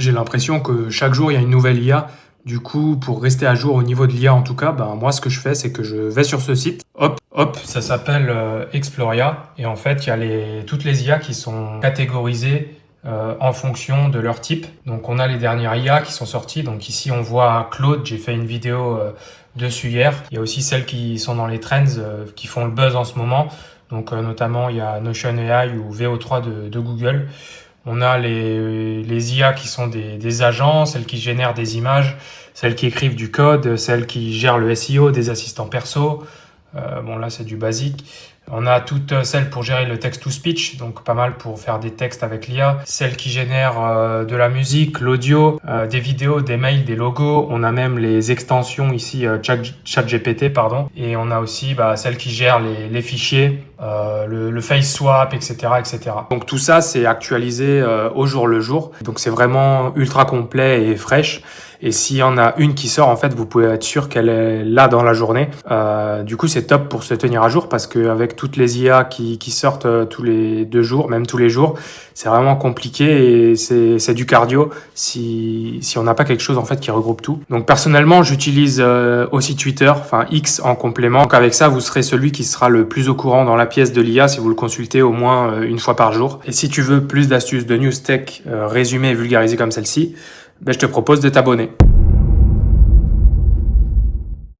J'ai l'impression que chaque jour, il y a une nouvelle IA. Du coup, pour rester à jour au niveau de l'IA en tout cas, moi ce que je fais, c'est que je vais sur ce site. Hop, ça s'appelle Exploria. Et en fait, il y a toutes les IA qui sont catégorisées en fonction de leur type. Donc on a les dernières IA qui sont sorties. Donc ici, on voit Claude. J'ai fait une vidéo dessus hier. Il y a aussi celles qui sont dans les trends, qui font le buzz en ce moment. Donc notamment, il y a Notion AI ou VO3 de Google. On a les IA qui sont des agents, celles qui génèrent des images, celles qui écrivent du code, celles qui gèrent le SEO, des assistants perso. Bon, là, c'est du basique. On a toutes celles pour gérer le text-to-speech, donc pas mal pour faire des textes avec l'IA. Celles qui génèrent de la musique, l'audio, des vidéos, des mails, des logos. On a même les extensions ici, ChatGPT, pardon. Et on a aussi celles qui gèrent les fichiers, le face swap, etc., etc. Donc tout ça, c'est actualisé au jour le jour. Donc c'est vraiment ultra complet et fraîche. Et s'il y en a une qui sort, en fait, vous pouvez être sûr qu'elle est là dans la journée. Du coup, c'est top pour se tenir à jour parce qu'avec toutes les IA qui sortent tous les 2 jours, même tous les jours, c'est vraiment compliqué et c'est du cardio si on n'a pas quelque chose en fait qui regroupe tout. Donc personnellement, j'utilise aussi Twitter, enfin X en complément. Donc avec ça, vous serez celui qui sera le plus au courant dans la pièce de l'IA si vous le consultez au moins une fois par jour. Et si tu veux plus d'astuces de news tech résumées et vulgarisées comme celle-ci, je te propose de t'abonner.